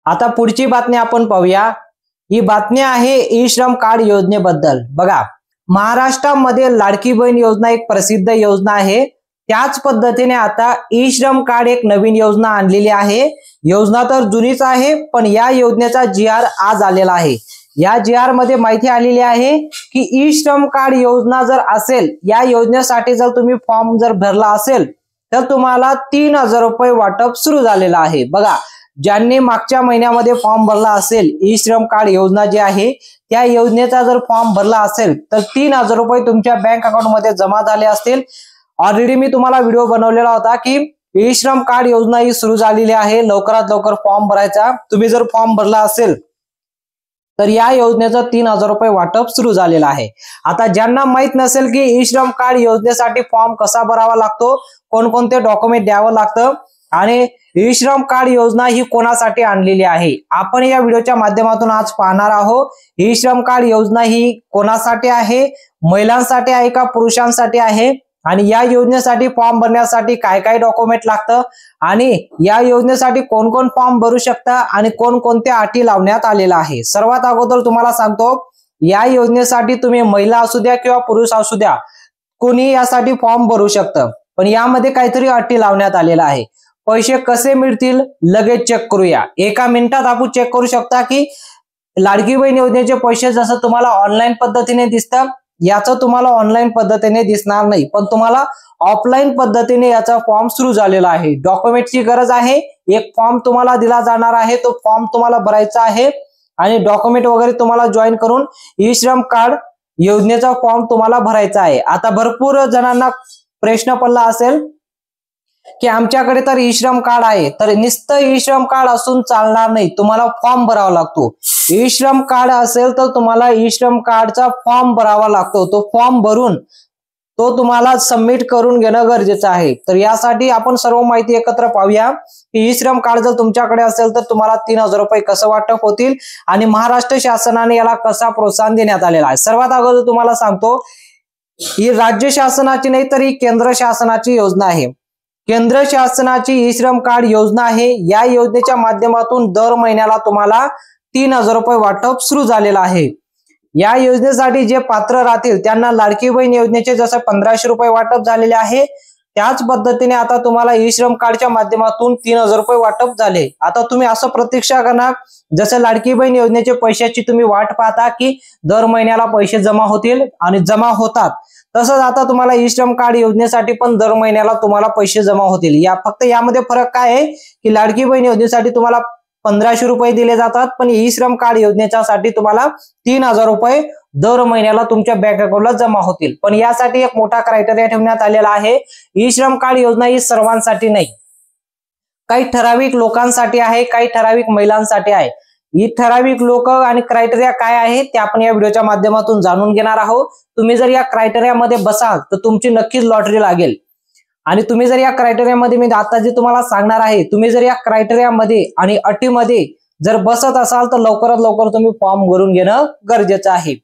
आता पुढची बातमी आपण पाहूया। ही बातमी आहे ई श्रम कार्ड योजनेबद्दल। बघा, महाराष्ट्रामध्ये लाडकी बहीण योजना एक प्रसिद्ध योजना आहे। त्याच पद्धतीने आता ई श्रम कार्ड एक नवीन योजना आणलेली आहे। योजना तर जुनीच आहे, पण या योजनेचा जी.आर. आज आलेला आहे। या जी.आर. मध्ये माहिती आलेली आहे की ई श्रम कार्ड योजना जर असेल, या योजनेसाठी जर तुम्ही फॉर्म जर भरला असेल तर तुम्हाला 3000 रुपये वाटप सुरू झालेलं आहे। बघा, ज्यांनी मागच्या महिन्यामध्ये फॉर्म भरला असेल, ई श्रम कार्ड योजना जी आहे त्या योजनेचा जर फॉर्म भरला असेल तर 3000 रुपये तुमच्या बँक अकाउंट मध्ये जमा झाले असतील। ऑलरेडी मी तुम्हाला व्हिडिओ बनवलेला होता की ई श्रम कार्ड योजना ही सुरू झालेली आहे, लवकरात लवकर फॉर्म भरायचा। तुम्ही जर फॉर्म भरला असेल तर या योजनेचं 3000 रुपये वाटप सुरू झालेलं आहे। आता ज्यांना माहित नसेल की ई श्रम कार्ड योजनेसाठी फॉर्म कसा भरावा लागतो, कोणकोणते डॉक्युमेंट द्यावं लागतं आणि ई श्रम कार्ड योजना ही कोणासाठी आणलेली आहे, आपण या व्हिडिओच्या माध्यमातून आज पाहणार आहोत। ई श्रम कार्ड योजना ही कोणासाठी आहे, महिलांसाठी आहे का पुरुषांसाठी आहे, आणि या योजनेसाठी फॉर्म भरण्यासाठी काय काय डॉक्युमेंट लागतं आणि या योजनेसाठी कोण कोण फॉर्म भरू शकता आणि कोणकोणत्या अटी लावण्यात आलेल्या आहे। सर्वात अगोदर तुम्हाला सांगतो, या योजनेसाठी तुम्ही महिला असू द्या किंवा पुरुष असू द्या, कोणी यासाठी फॉर्म भरू शकतं, पण यामध्ये काहीतरी अटी लावण्यात आलेल्या आहे। पैसे कसे मिळतील लगेच चेक करूया। एका मिनिटात आपण चेक करू शकता की लाडकी बहीण योजनेचे पैसे जसं तुम्हाला ऑनलाईन पद्धतीने दिसतं, याचं तुम्हाला ऑनलाईन पद्धतीने दिसणार नाही, पण तुम्हाला ऑफलाईन पद्धतीने याचा फॉर्म सुरू झालेला आहे। डॉक्युमेंटची गरज आहे, एक फॉर्म तुम्हाला दिला जाणार आहे, तो फॉर्म तुम्हाला भरायचा आहे आणि डॉक्युमेंट वगैरे तुम्हाला जॉईन करून ई श्रम कार्ड योजनेचा फॉर्म तुम्हाला भरायचा आहे। आता भरपूर जणांना प्रश्न पडला असेल की आमच्याकडे तर ई श्रम कार्ड आहे, तर नुसतं ई श्रम कार्ड असून चालणार नाही, तुम्हाला फॉर्म भरावा लागतो। ई श्रम कार्ड असेल तर तुम्हाला ई श्रम कार्डचा फॉर्म भरावा लागतो, तो फॉर्म भरून तो तुम्हाला सबमिट करून घेणं गरजेचं आहे। तर यासाठी आपण सर्व माहिती एकत्र पाहूया की ई श्रम कार्ड जर तुमच्याकडे असेल तर तुम्हाला 3000 रुपये कसं वाटप होतील आणि महाराष्ट्र शासनाने याला कसा प्रोत्साहन देण्यात आलेला आहे। सर्वात अगोदर तुम्हाला सांगतो, ही राज्य शासनाची नाही तर ही केंद्र शासनाची योजना आहे। केंद्र शासनाची ई श्रम कार्ड योजना आहे। या योजनेच्या माध्यमातून दर महिन्याला तुम्हाला 3000 रुपये वाटप सुरू झालेलं आहे। या योजनेसाठी जे पात्र राहतील त्यांना लाडकी बहीण योजनेचे जसं 1500 रुपये वाटप झालेले आहे, त्याच पद्धतीने आता तुम्हाला ई श्रम कार्डच्या माध्यमातून 3000 रुपये वाटप झाले। आता तुम्ही असं प्रतीक्षा करा, जसं लाडकी बहीण योजनेचे पैशाची तुम्ही वाट पाहता की दर महिन्याला पैसे जमा होतील आणि जमा होतात, तसंच आता तुम्हाला ई श्रम कार्ड योजनेसाठी पण दर महिन्याला तुम्हाला पैसे जमा होतील। या फक्त यामध्ये फरक काय आहे की लाडकी बहीण योजनेसाठी तुम्हाला 1500 रुपये दिले जातात, पण ई श्रम कार्ड योजनेच्यासाठी तुम्हाला 3000 रुपये दर महिन्याला तुमच्या बँक अकाउंटला जमा होतील। पण यासाठी एक मोठा क्रायटेरिया ठेवण्यात आलेला आहे, ई श्रम कार्ड योजना ही सर्वांसाठी नाही, काही ठराविक लोकांसाठी आहे, काही ठराविक महिलांसाठी आहे। ही ठराविक लोक आणि क्रायटेरिया काय आहे ते आपण या व्हिडिओच्या माध्यमातून जाणून घेणार आहोत। तुम्ही जर या क्रायटेरियामध्ये बसाल तर तुमची नक्कीच लॉटरी लागेल आणि तुम्ही जर या क्रायटेरियामध्ये, मी आता जे तुम्हाला सांगणार आहे, तुम्ही जर या क्रायटेरियामध्ये आणि अटीमध्ये जर बसत असाल तर लवकरात लवकर तुम्ही फॉर्म भरून घेणं गरजेचं आहे।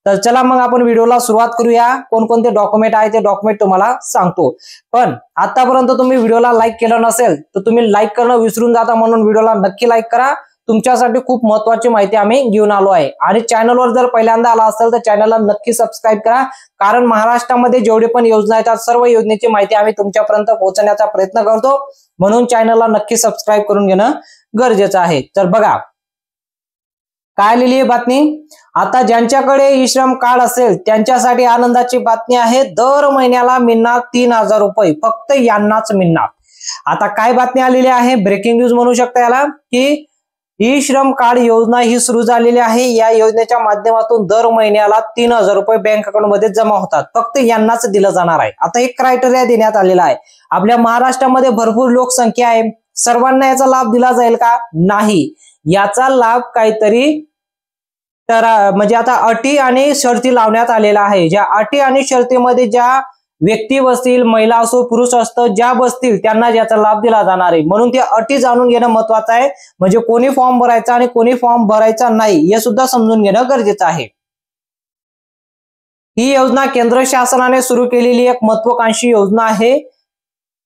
तर चला मग आपण व्हिडिओला सुरुवात करूया। कोणकोणते डॉक्युमेंट आहे ते डॉक्युमेंट तुम्हाला सांगतो, पण आतापर्यंत तुम्ही व्हिडिओला लाईक केलं नसेल तर तुम्ही लाईक करणं विसरून जाता, म्हणून व्हिडिओला नक्की लाईक करा। तुमच्यासाठी खूप महत्त्वाची माहिती आम्ही घेऊन आलो आहे आणि चॅनलवर जर पहिल्यांदा आला असेल तर चॅनलला नक्की सबस्क्राईब करा, कारण महाराष्ट्रामध्ये जेवढे पण योजना आहेत सर्व योजनेची माहिती आम्ही तुमच्यापर्यंत पोहोचवण्याचा प्रयत्न करतो, म्हणून चॅनलला नक्की सबस्क्राईब करून घेणं गरजेचं आहे। तर बघा काय लिहिली आहे बातमी। आता ज्यांच्याकडे ई श्रम कार्ड असेल त्यांच्यासाठी आनंदाची बातमी आहे, दर महिन्याला मिळणार 3000 रुपये, फक्त यांनाच मिळणार। आता काय बातमी आलेली आहे, ब्रेकिंग न्यूज म्हणू शकता याला, की ई श्रम कार्ड योजना ही सुरू झालेली आहे। या योजनेच्या माध्यमातून दर महिन्याला 3000 रुपये बँक अकाउंट मध्ये जमा होतात, फक्त यांनाच दिलं जाणार आहे। आता एक क्रायटेरिया देण्यात आलेला आहे, आपल्या महाराष्ट्रामध्ये भरपूर लोकसंख्या आहे, सर्वांना याचा लाभ दिला जाईल का? नाही, याचा लाभ काहीतरी तर म्हणजे आता अटी आणि शर्ती लावण्यात आलेला आहे। ज्या अटी आणि शर्तीमध्ये ज्या व्यक्ती बसतील, महिला असो पुरुष असतो, ज्या बसतील त्यांना याचा लाभ दिला जाणार आहे, म्हणून ते अटी जाणून घेणं महत्त्वाचं आहे। म्हणजे कोणी फॉर्म भरायचा आणि कोणी फॉर्म भरायचा नाही हे सुद्धा समजून घेणं गरजेचं आहे। ही योजना केंद्र शासनाने सुरू केलेली एक महत्त्वाकांक्षी योजना आहे।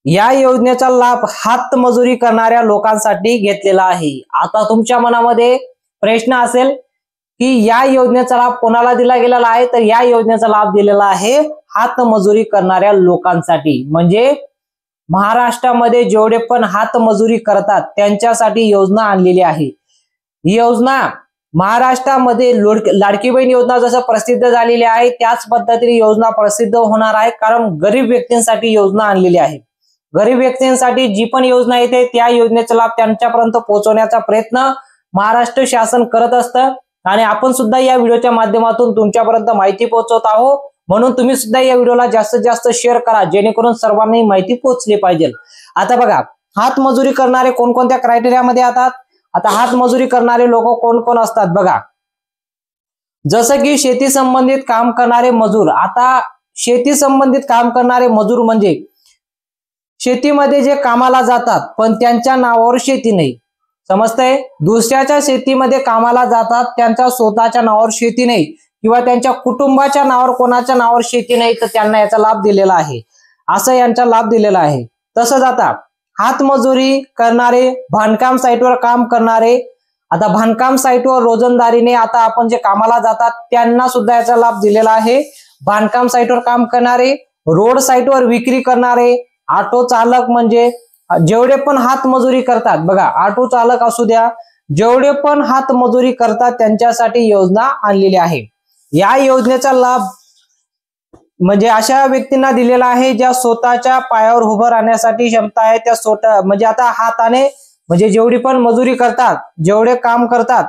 या योजनेचा लाभ हातमजुरी करणाऱ्या लोकांसाठी घेतलेला आहे। आता तुमच्या मनामध्ये प्रश्न असेल की या योजनेचा लाभ कोणाला दिला गेलेला आहे, तर या योजनेचा लाभ दिलेला आहे हातमजुरी करणाऱ्या लोकांसाठी। म्हणजे महाराष्ट्रामध्ये जेवढे पण हातमजुरी करतात त्यांच्यासाठी योजना आणलेली आहे। ही योजना महाराष्ट्रामध्ये लाडकी बहीण योजना जसं प्रसिद्ध झालेली आहे त्याच पद्धतीने योजना प्रसिद्ध होणार आहे, कारण गरीब व्यक्तींसाठी योजना आणलेली आहे। गरीब व्यक्तींसाठी जी पण योजना येते त्या योजनेचा लाभ त्यांच्यापर्यंत पोहोचवण्याचा प्रयत्न महाराष्ट्र शासन करत असतं आणि आपण सुद्धा या व्हिडिओच्या माध्यमातून तुमच्यापर्यंत माहिती पोहोचवत आहोत। म्हणून तुम्ही सुद्धा या व्हिडिओला जास्तीत जास्त शेअर करा जेणेकरून सर्वांनी माहिती पोहोचली पाहिजे। आता बघा, हातमजुरी करणारे कोणकोणत्या क्रायटेरियामध्ये येतात। आता हातमजुरी करणारे लोक कोण कोण असतात बघा, जसं की शेती संबंधित काम करणारे मजूर। आता शेती संबंधित काम करणारे मजूर म्हणजे शेतीमध्ये जे कामाला जातात पण त्यांच्या नावावर शेती नाही, समजतंय। दुसऱ्याच्या शेतीमध्ये कामाला जातात, त्यांच्या स्वतःच्या नावावर शेती नाही किंवा त्यांच्या कुटुंबाच्या नावावर कोणाच्या नावावर शेती नाही, तर त्यांना याचा लाभ दिलेला आहे, असं यांचा लाभ दिलेला आहे। तसंच आता हातमजुरी करणारे, बांधकाम साईटवर काम करणारे, आता बांधकाम साईटवर रोजंदारीने आता आपण जे कामाला जातात त्यांना सुद्धा याचा लाभ दिलेला आहे। बांधकाम साईटवर काम करणारे, रोड साईटवर विक्री करणारे, ऑटो चालक, म्हणजे जेवढे पण हातमजुरी करतात बघा, ऑटो चालक असू द्या, जेवढे पण हातमजुरी करतात त्यांच्यासाठी योजना आणलेली आहे। या योजनेचा लाभ म्हणजे अशा व्यक्तींना दिलेला आहे ज्या स्वतःच्या पायावर उभं राहण्यासाठी क्षमता आहे, त्या स्वतः म्हणजे आता हाताने म्हणजे जेवढी पण मजुरी करतात, जेवढे काम करतात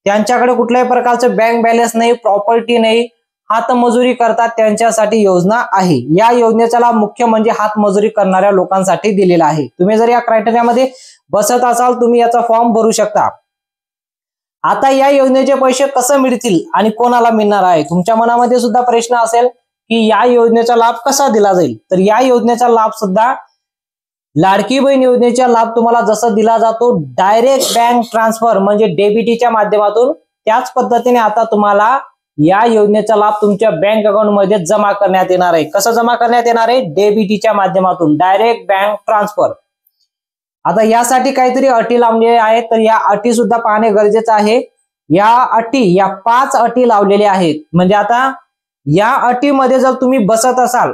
त्यांच्याकडे कुठल्याही प्रकारचं बँक बॅलन्स नाही, प्रॉपर्टी नाही, हातमजुरी करतात त्यांच्यासाठी योजना आहे। या योजनेचा लाभ मुख्य म्हणजे हातमजुरी करणाऱ्या लोकांसाठी दिलेला आहे। तुम्ही जर या क्रायटेरियामध्ये बसत असाल तुम्ही याचा फॉर्म भरू शकता। आता या योजनेचे पैसे कसे मिळतील आणि कोणाला मिळणार आहे, तुमच्या मनामध्ये सुद्धा प्रश्न असेल की या योजनेचा लाभ कसा दिला जाईल। तर या योजनेचा लाभ सुद्धा लाडकी बहीण योजनेचा लाभ तुम्हाला जसा दिला जातो डायरेक्ट बँक ट्रान्सफर म्हणजे डेबिटीच्या माध्यमातून, त्याच पद्धतीने आता तुम्हाला या योजनेचा लाभ तुमच्या बँक अकाउंट मध्ये जमा करण्यात येणार आहे। कसं जमा करण्यात येणार आहे, डेबिटीच्या माध्यमातून, डायरेक्ट बँक ट्रान्सफर। आता यासाठी काहीतरी अटी लावलेल्या आहेत, तर या अटी सुद्धा पाहणे गरजेचं आहे। या अटी, या 5 अटी लावलेल्या आहेत। म्हणजे आता या अटीमध्ये जर तुम्ही बसत असाल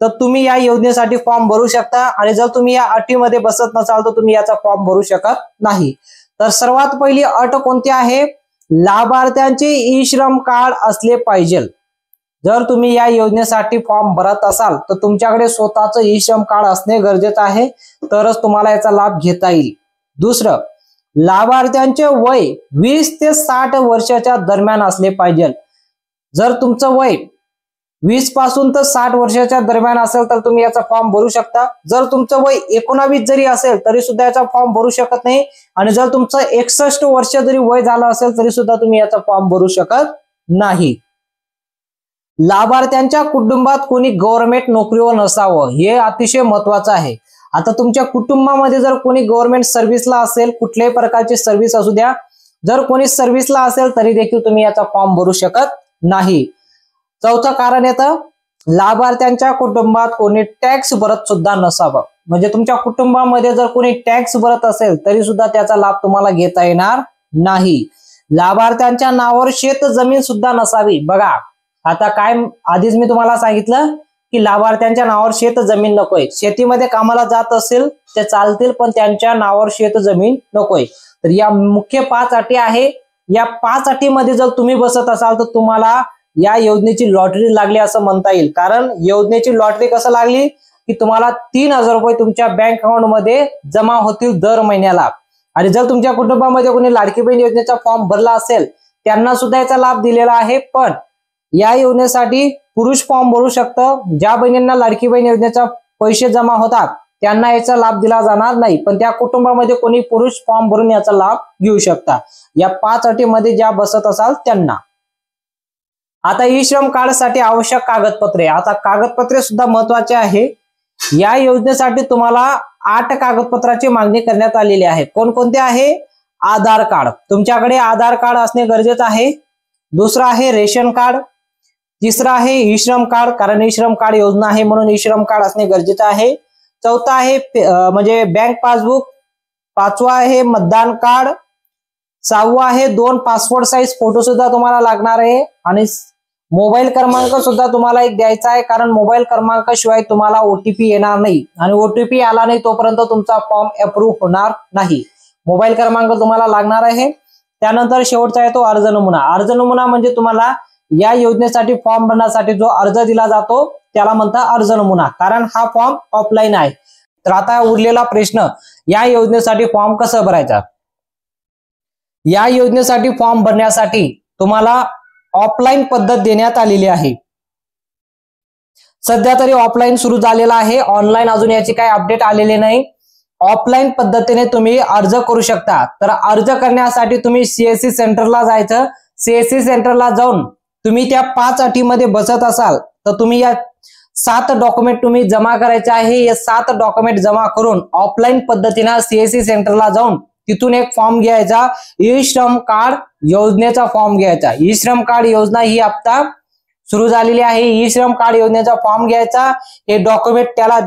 तर तुम्ही या योजनेसाठी फॉर्म भरू शकता आणि जर तुम्ही या अटीमध्ये बसत नसाल तर तुम्ही याचा फॉर्म भरू शकत नाही। तर सर्वात पहिली अट कोणती आहे, लाभार्थ्यांचे ई श्रम कार्ड असले पाहिजे। जर तुम्ही या योजनेसाठी फॉर्म भरत असाल तर तुमच्याकडे स्वतःचं ई श्रम कार्ड असणे गरजेचं आहे, तरच तुम्हाला याचा लाभ घेता येईल। दुसरं, लाभार्थ्यांचे वय 20 ते 60 वर्षाच्या दरम्यान असले पाहिजे। जर तुमचं वय 20 पासून तर 60 वर्षाच्या दरम्यान असेल तर तुम्ही याचा फॉर्म भरू शकता। जर तुमचं वय 19 जरी असेल तरी सुद्धा याचा फॉर्म भरू शकत नाही आणि जर तुमचं 61 वर्ष जरी वय झालं असेल तरी सुद्धा तुम्ही याचा फॉर्म भरू शकत नाही। लाभार्थ्यांच्या कुटुंबात कोणी गव्हर्नमेंट नोकरीवर नसावं, हे अतिशय महत्वाचं आहे। आता तुमच्या कुटुंबामध्ये जर कोणी गव्हर्नमेंट सर्व्हिसला असेल, कुठल्याही प्रकारची सर्व्हिस असू द्या, जर कोणी सर्व्हिसला असेल तरी देखील तुम्ही याचा फॉर्म भरू शकत नाही। चौथं कारण येतं, लाभार्थ्यांच्या कुटुंबात कोणी टॅक्स भरत सुद्धा नसावं। म्हणजे तुमच्या कुटुंबामध्ये जर कोणी टॅक्स भरत असेल तरी सुद्धा त्याचा लाभ तुम्हाला घेता येणार नाही। लाभार्थ्यांच्या नावावर शेत जमीन सुद्धा नसावी। बघा, आता काय आधीच मी तुम्हाला सांगितलं की लाभार्थ्यांच्या नावावर शेत जमीन नकोय। शेतीमध्ये कामाला जात असेल ते चालतील पण त्यांच्या नावावर शेत जमीन नकोय। तर या मुख्य 5 अटी आहे। या 5 अटीमध्ये जर तुम्ही बसत असाल तर तुम्हाला या योजनेची लॉटरी लागली असं म्हणता येईल। कारण योजनेची लॉटरी कसं लागली की तुम्हाला 3000 रुपये तुमच्या बँक अकाउंट मध्ये जमा होतील दर महिन्याला। आणि जर तुमच्या कुटुंबामध्ये कोणी लाडकी बहीण योजनेचा फॉर्म भरला असेल त्यांना सुद्धा याचा लाभ दिलेला आहे। पण या योजनेसाठी पुरुष फॉर्म भरू शकतं। ज्या बहिणींना लाडकी बहीण योजनेचा पैसे जमा होतात त्यांना याचा लाभ दिला जाणार नाही, पण त्या कुटुंबामध्ये कोणी पुरुष फॉर्म भरून याचा लाभ घेऊ शकता। या 5 अटीमध्ये ज्या बसत असाल त्यांना। आता ई श्रम कार्ड साठी आवश्यक कागदपत्रे, आता कागदपत्रे सुद्धा महत्वाचे आहे। या योजनेसाठी तुम्हाला 8 कागदपत्राची मागणी करण्यात आलेली आहे। कोणकोणते आहे, आधार कार्ड, तुमच्याकडे आधार कार्ड असणे गरजेचं आहे। दुसरा आहे रेशन कार्ड, तिसरा आहे ई श्रम कार्ड, कारण ई श्रम कार्ड योजना आहे म्हणून ई श्रम कार्ड असणे गरजेचं आहे। चौथा आहे म्हणजे बँक पासबुक, पाचवा आहे मतदान कार्ड, सहावा आहे 2 पासपोर्ट साईज फोटो सुद्धा तुम्हाला लागणार आहे आणि मोबाईल क्रमांक सुद्धा तुम्हाला एक द्यायचा आहे, कारण मोबाईल क्रमांक शिवाय तुम्हाला ओटीपी येणार नाही आणि ओटीपी आला नाही तोपर्यंत तुमचा फॉर्म अप्रूव्ह होणार नाही. मोबाईल क्रमांक तुम्हाला लागणार आहे. त्यानंतर शेवटचा आहे तो अर्ज नमुना. अर्ज नमुना म्हणजे तुम्हाला या योजनेसाठी फॉर्म भरण्यासाठी जो अर्ज दिला जातो त्याला म्हणतात अर्ज नमुना, कारण हा फॉर्म ऑफलाईन आहे. तर आता उरलेला प्रश्न, या योजनेसाठी फॉर्म कसं भरायचा. या योजनेसाठी फॉर्म भरण्यासाठी तुम्हाला ऑफलाईन पद्धत देण्यात आलेली आहे. सध्या तरी ऑफलाईन सुरू झालेला आहे, ऑनलाईन अजून याची काही अपडेट आलेली नाही. ऑफलाईन पद्धतीने तुम्ही अर्ज करू शकता. तर अर्ज करण्यासाठी तुम्ही सीएससी सेंटरला जायचं. सीएससी सेंटरला जाऊन तुम्ही त्या 5 अटीमध्ये बसत असाल तर तुम्ही या 7 डॉक्युमेंट तुम्ही जमा करायचे आहे. हे 7 डॉक्युमेंट जमा करून ऑफलाईन पद्धतीने सीएससी सेंटरला जाऊन तिथून एक फॉर्म घ्यायचा, ई श्रम कार्ड योजनेचा फॉर्म घ्यायचा. ई श्रम कार्ड योजना ही आता सुरू झालेली आहे. ई श्रम कार्ड योजनेचा फॉर्म घ्यायचा, हे डॉक्युमेंट त्याला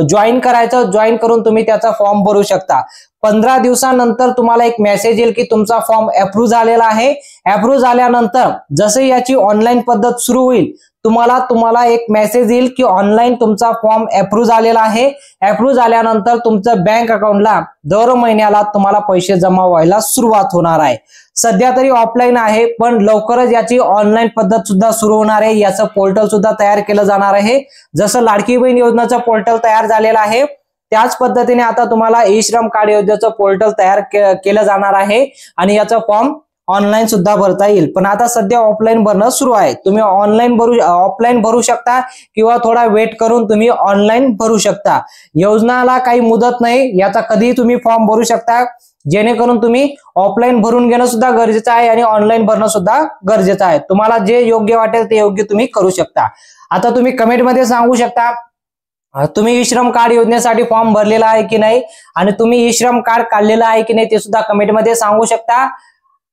जॉईन करायचं. जॉईन करून तुम्ही त्याचा फॉर्म भरू शकता. 15 दिवसानंतर तुम्हाला एक मेसेज येईल की तुमचा फॉर्म अप्रूव्ह झालेला आहे. अप्रूव्ह झाल्यानंतर जसे याची ऑनलाईन पद्धत सुरू होईल तुम्हाला एक मेसेज येईल की ऑनलाईन तुमचा फॉर्म अप्रूव्ह झालेला आहे. अप्रूव्ह झाल्यानंतर तुमचं बँक अकाउंटला दर महिन्याला तुम्हाला पैसे जमा व्हायला सुरुवात होणार आहे. सध्या तरी ऑफलाईन आहे, पण लवकरच याची ऑनलाईन पद्धत सुद्धा सुरू होणार आहे. याचं पोर्टल सुद्धा तयार केलं जाणार आहे. जसं लाडकी बहीण योजनेचं पोर्टल तयार झालेलं आहे त्याच पद्धतीने आता तुम्हाला ई श्रम कार्ड योजनेचं पोर्टल तयार केलं जाणार आहे आणि याचा फॉर्म ऑनलाईन सुद्धा भरता येईल. पण आता सध्या ऑफलाईन भरणं सुरू आहे. तुम्ही ऑफलाईन भरू शकता किंवा थोडा वेट करून तुम्ही ऑनलाईन भरू शकता. योजनाला काही मुदत नाही, याचा कधीही तुम्ही फॉर्म भरू शकता, जेणेकरून तुम्ही ऑफलाईन भरून घेणं सुद्धा गरजेचं आहे आणि ऑनलाईन भरणं सुद्धा गरजेचं आहे. तुम्हाला जे योग्य वाटेल ते योग्य तुम्ही करू शकता. आता तुम्ही कमेंटमध्ये सांगू शकता तुम्ही ई श्रम कार्ड योजनेसाठी फॉर्म भरलेला आहे की नाही आणि तुम्ही ई श्रम कार्ड काढलेलं आहे की नाही ते सुद्धा कमेंटमध्ये सांगू शकता.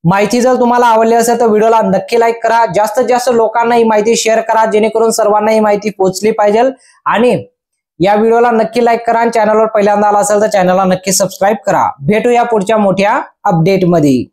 माहिती जर तुम्हाला आवडली असेल तर व्हिडिओला नक्की लाईक करा. जास्तीत जास्त लोकांना ही माहिती शेअर करा, जेणेकरून सर्वांना ही माहिती पोहोचली पाहिजे. आणि या व्हिडिओला नक्की लाईक करा आणि चॅनलवर पहिल्यांदा आला असेल तर चॅनलला नक्की सबस्क्राईब करा. भेटूया पुढच्या मोठ्या अपडेटमध्ये.